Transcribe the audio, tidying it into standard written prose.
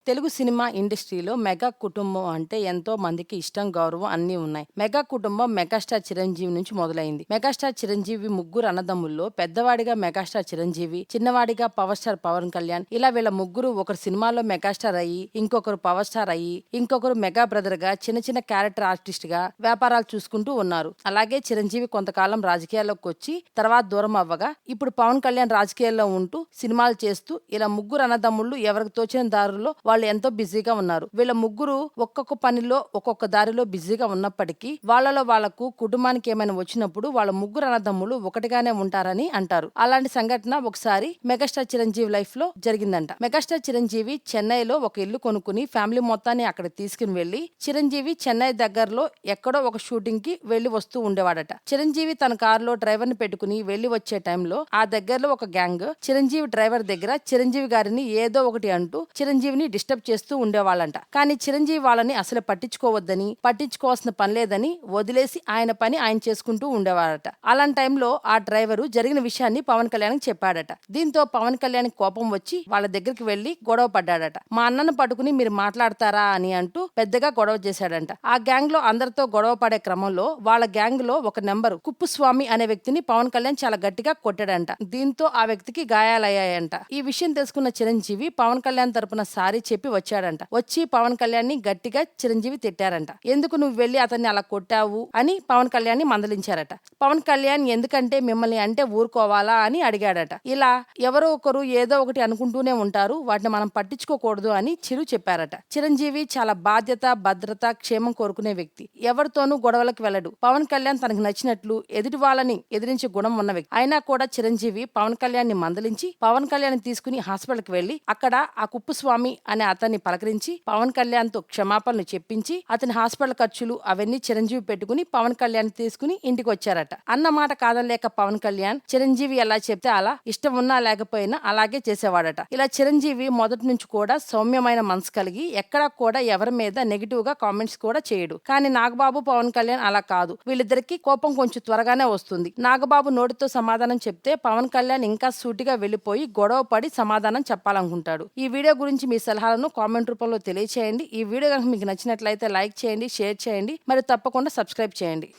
Telugu cinema ఇండస్ట్రీలో mega కుటుంబం అంటే ఎంతో మందికి ఇష్టం, గౌరవం అన్నీ ఉన్నాయి. మెగా కుటుంబం మెగాస్టార్ చిరంజీవి నుంచి మొదలైంది. మెగాస్టార్ చిరంజీవి ముగ్గురు అన్నదమ్ముల్లో పెద్దవాడిగా మెగాస్టార్ చిరంజీవి, చిన్నవాడిగా పవర్ స్టార్ పవన్ కళ్యాణ్. ఇలా వీళ్ళ ముగ్గురు ఒకరు సినిమాలో మెగాస్టార్ అయ్యి, ఇంకొకరు పవర్ స్టార్ అయ్యి, ఇంకొకరు మెగా బ్రదర్ గా చిన్న చిన్న క్యారెక్టర్ ఆర్టిస్ట్ గా వ్యాపారాలు చూసుకుంటూ ఉన్నారు. అలాగే చిరంజీవి కొంతకాలం రాజకీయాల్లోకి వచ్చి తర్వాత దూరం అవ్వగా ఇప్పుడు పవన్ కళ్యాణ్ రాజకీయాల్లో ఉంటూ సినిమాలు చేస్తూ ఇలా ముగ్గురు అన్నదమ్ముళ్ళు ఎవరికి తోచిన దారుల్లో వాళ్ళు ఎంతో బిజీగా ఉన్నారు. వీళ్ళ ముగ్గురు ఒక్కొక్క పనిలో ఒక్కొక్క దారిలో బిజీగా ఉన్నప్పటికీ వాళ్ళలో వాళ్లకు కుటుంబానికి ఏమైనా వచ్చినప్పుడు వాళ్ళ ముగ్గురు అన్నదమ్ములు ఒకటిగానే ఉంటారని అంటారు. అలాంటి సంఘటన ఒకసారి మెగాస్టార్ చిరంజీవి లైఫ్ లో జరిగిందంట. మెగాస్టార్ చిరంజీవి చెన్నైలో ఒక ఇల్లు కొనుక్కుని ఫ్యామిలీ మొత్తాన్ని అక్కడ తీసుకుని వెళ్లి చిరంజీవి చెన్నై దగ్గరలో ఎక్కడో ఒక షూటింగ్ కి వెళ్లి వస్తూ ఉండేవాడట. చిరంజీవి తన కారులో డ్రైవర్ ని పెట్టుకుని వెళ్లి వచ్చే టైంలో ఆ దగ్గరలో ఒక గ్యాంగ్ చిరంజీవి డ్రైవర్ దగ్గర చిరంజీవి గారిని ఏదో ఒకటి అంటూ చిరంజీవిని డిస్టర్బ్ చేస్తూ ఉండేవాళ్ళంట. కానీ చిరంజీవి వాళ్ళని అసలు పట్టించుకోవద్దని, పట్టించుకోవాల్సిన పని లేదని వదిలేసి ఆయన పని ఆయన చేసుకుంటూ ఉండేవాడట. అలాంటి టైంలో ఆ డ్రైవరు జరిగిన విషయాన్ని పవన్ కళ్యాణ్ చెప్పాడట. దీంతో పవన్ కళ్యాణ్ కోపం వచ్చి వాళ్ళ దగ్గరికి వెళ్లి గొడవ పడ్డాడట. మా అన్నను పట్టుకుని మీరు మాట్లాడతారా అని అంటూ పెద్దగా గొడవ చేశాడంట. ఆ గ్యాంగ్ లో అందరితో గొడవ పడే క్రమంలో వాళ్ళ గ్యాంగ్ లో ఒక నెంబరు కుప్పుస్వామి అనే వ్యక్తిని పవన్ కళ్యాణ్ చాలా గట్టిగా కొట్టాడంట. దీంతో ఆ వ్యక్తికి గాయాలయ్యాయంట. ఈ విషయం తెలుసుకున్న చిరంజీవి పవన్ కళ్యాణ్ తరపున సారీ చెప్పి వచ్చాడంట. వచ్చి పవన్ కళ్యాణ్ ని గట్టిగా చిరంజీవి తిట్టారంట. ఎందుకు నువ్వు వెళ్లి అతన్ని అలా కొట్టావు అని పవన్ కళ్యాణ్ ని మందలించారట. పవన్ కళ్యాణ్ ఎందుకంటే మిమ్మల్ని అంటే ఊరుకోవాలా అని అడిగాడట. ఇలా ఎవరో ఒకరు ఏదో ఒకటి అనుకుంటూనే ఉంటారు, వాటిని మనం పట్టించుకోకూడదు అని చిరు చెప్పారట. చిరంజీవి చాలా బాధ్యత, భద్రత, క్షేమం కోరుకునే వ్యక్తి. ఎవరితోనూ గొడవలకు వెళ్ళడు. పవన్ కళ్యాణ్ తనకు నచ్చినట్లు ఎదుటి వాళ్ళని ఎదిరించే గుణం ఉన్న వ్యక్తి. అయినా కూడా చిరంజీవి పవన్ కళ్యాణ్ ని మందలించి పవన్ కళ్యాణ్ తీసుకుని హాస్పిటల్ కి వెళ్లి అక్కడ ఆ కుప్పుస్వామి అనే అతన్ని పలకరించి పవన్ కళ్యాణ్ తో క్షమాపణలు చెప్పించి అతని హాస్పిటల్ ఖర్చులు అవన్నీ చిరంజీవి పెట్టుకుని పవన్ కళ్యాణ్ తీసుకుని ఇంటికి వచ్చారట. అన్న మాట కాదనలేక పవన్ కళ్యాణ్ చిరంజీవి ఎలా చెప్తే అలా, ఇష్టం ఉన్నా లేకపోయినా అలాగే చేసేవాడట. ఇలా చిరంజీవి మొదటి నుంచి కూడా సౌమ్యమైన మనసు కలిగి ఎక్కడా కూడా ఎవరి మీద నెగిటివ్ గా కామెంట్స్ కూడా చేయడు. కానీ నాగబాబు, పవన్ కళ్యాణ్ అలా కాదు. వీళ్ళిద్దరికి కోపం కొంచెం త్వరగానే వస్తుంది. నాగబాబు నోటితో సమాధానం చెప్తే పవన్ కళ్యాణ్ ఇంకా సూటిగా వెళ్లిపోయి గొడవ పడి సమాధానం చెప్పాలనుకుంటాడు. ఈ వీడియో గురించి మీ సలహాలను కామెంట్ రూపంలో తెలియచేయండి. ఈ వీడియో కనుక మీకు నచ్చినట్లయితే లైక్ చేయండి, షేర్ చేయండి, మరియు తప్పకుండా సబ్స్క్రైబ్ చేయండి.